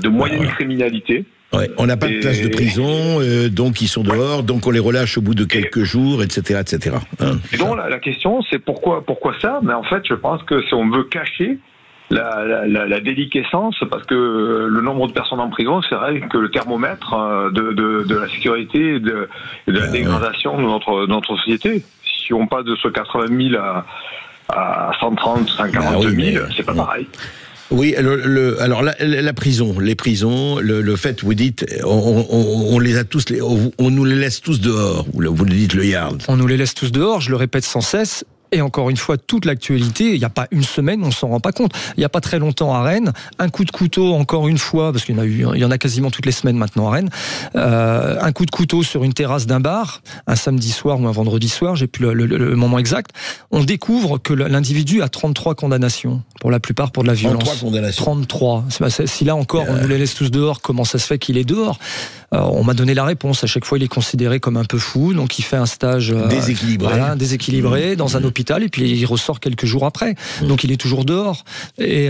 de moyenne criminalité.
Ouais, on n'a pas de place de prison, donc ils sont dehors, donc on les relâche au bout de quelques jours, etc., etc. Hein.
Et donc la question, c'est pourquoi ça? Mais en fait, je pense que si on veut cacher la déliquescence, parce que le nombre de personnes en prison, c'est vrai que le thermomètre de la sécurité et de la dégradation de notre société. Si on passe de ce 80 000 à 130, 140 000, c'est pas pareil.
Oui, alors la prison, les prisons, le fait, vous dites, on les a tous, on nous les laisse tous dehors. Vous le dites, le Yard.
On nous les laisse tous dehors. Je le répète sans cesse. Et encore une fois, toute l'actualité, il n'y a pas une semaine, on s'en rend pas compte. Il n'y a pas très longtemps à Rennes, un coup de couteau, encore une fois, parce qu'il y en a quasiment toutes les semaines maintenant à Rennes, un coup de couteau sur une terrasse d'un bar, un samedi soir ou un vendredi soir, j'ai plus le moment exact. On découvre que l'individu a 33 condamnations, pour la plupart pour de la violence.
33 condamnations.
33. Si là encore, on nous les laisse tous dehors, comment ça se fait qu'il est dehors? On m'a donné la réponse. À chaque fois, il est considéré comme un peu fou, donc il fait un stage déséquilibré dans un hôpital, et puis il ressort quelques jours après. Donc il est toujours dehors. Et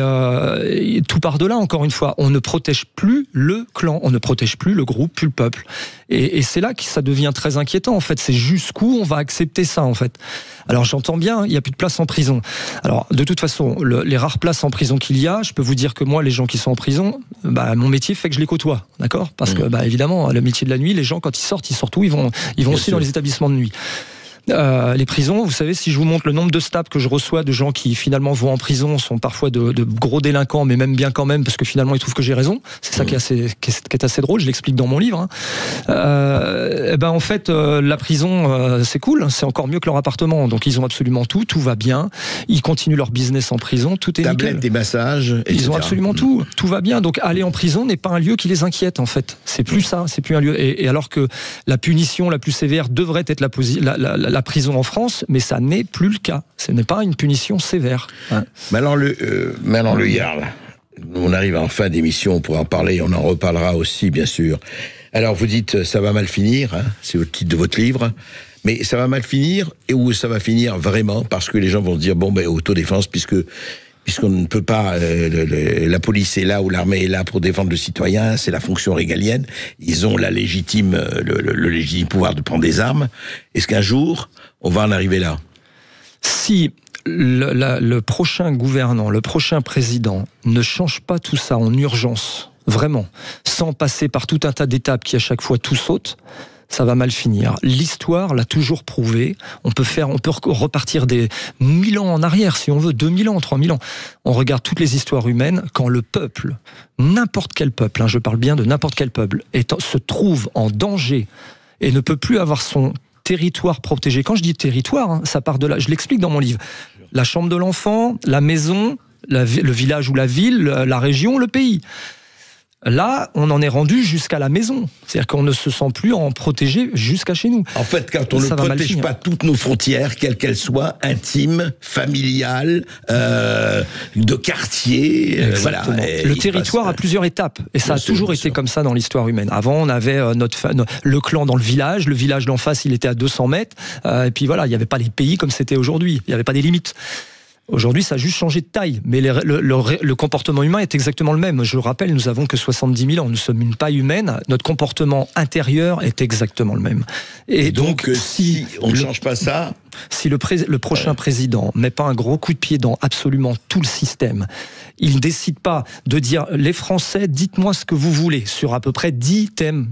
tout par de là, encore une fois, on ne protège plus le clan, on ne protège plus le groupe, plus le peuple. Et c'est là que ça devient très inquiétant, en fait. C'est jusqu'où on va accepter ça, en fait. Alors j'entends bien, il n'y a plus de place en prison. Alors de toute façon, les rares places en prison qu'il y a, je peux vous dire que moi, les gens qui sont en prison, mon métier fait que je les côtoie, d'accord? Parce que évidemment, le métier de la nuit, les gens quand ils sortent où? Ils vont aussi dans les établissements de nuit. Les prisons, vous savez, si je vous montre le nombre de STAP que je reçois de gens qui finalement vont en prison, sont parfois de gros délinquants, mais même bien quand même, parce que finalement ils trouvent que j'ai raison. C'est ça qui est assez drôle, je l'explique dans mon livre. En fait, la prison, c'est cool, c'est encore mieux que leur appartement. Donc ils ont absolument tout va bien. Ils continuent leur business en prison, tout est
nickel. Des massages, etc.
Ils ont absolument tout va bien. Donc aller en prison n'est pas un lieu qui les inquiète, en fait. C'est plus ça, c'est plus un lieu. Et alors que la punition la plus sévère devrait être la prison en France, mais ça n'est plus le cas. Ce n'est pas une punition sévère.
Mais alors le Yarl, on arrive en fin d'émission, on pourra en parler, on en reparlera aussi, bien sûr. Alors vous dites, ça va mal finir, c'est le titre de votre livre, mais ça va mal finir, et où ça va finir vraiment, parce que les gens vont se dire, autodéfense, puisqu'on ne peut pas, la police est là ou l'armée est là pour défendre le citoyen, c'est la fonction régalienne, ils ont le légitime pouvoir de prendre des armes. Est-ce qu'un jour, on va en arriver là?
Si le prochain gouvernant, le prochain président ne change pas tout ça en urgence, vraiment, sans passer par tout un tas d'étapes qui à chaque fois tout saute, ça va mal finir. L'histoire l'a toujours prouvé. On peut repartir des 1000 ans en arrière, si on veut, 2000 ans, 3000 ans. On regarde toutes les histoires humaines, quand le peuple, n'importe quel peuple, je parle bien de n'importe quel peuple, se trouve en danger et ne peut plus avoir son territoire protégé. Quand je dis territoire, ça part de là. Je l'explique dans mon livre. La chambre de l'enfant, la maison, le village ou la ville, la région, le pays. Là, on en est rendu jusqu'à la maison. C'est-à-dire qu'on ne se sent plus en protégé jusqu'à chez nous.
En fait, quand on ne protège pas toutes nos frontières, quelles qu'elles soient, intimes, familiales, de quartier...
Exactement. Le territoire a plusieurs étapes. Et ça a toujours été comme ça dans l'histoire humaine. Avant, on avait le clan dans le village d'en face, il était à 200 mètres. Et puis voilà, il n'y avait pas les pays comme c'était aujourd'hui. Il n'y avait pas des limites. Aujourd'hui, ça a juste changé de taille, mais le comportement humain est exactement le même. Je le rappelle, nous avons que 70 000 ans, nous sommes une taille humaine, notre comportement intérieur est exactement le même.
Et donc si on ne change pas ça...
Si le prochain président met pas un gros coup de pied dans absolument tout le système, il ne décide pas de dire, les Français, dites-moi ce que vous voulez, sur à peu près 10 thèmes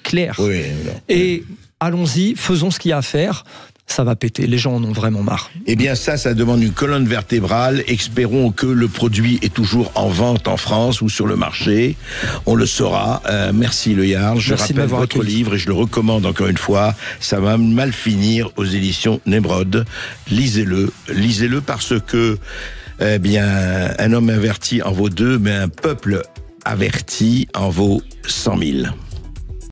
clairs. Oui, et allons-y, faisons ce qu'il y a à faire. Ça va péter, les gens en ont vraiment marre.
Eh bien ça demande une colonne vertébrale. Espérons que le produit est toujours en vente en France ou sur le marché. On le saura. Merci Le Yarl. Je rappelle votre livre et je le recommande encore une fois. Ça va mal finir aux éditions Nemrod. Lisez-le parce que un homme averti en vaut 2, mais un peuple averti en vaut 100 000.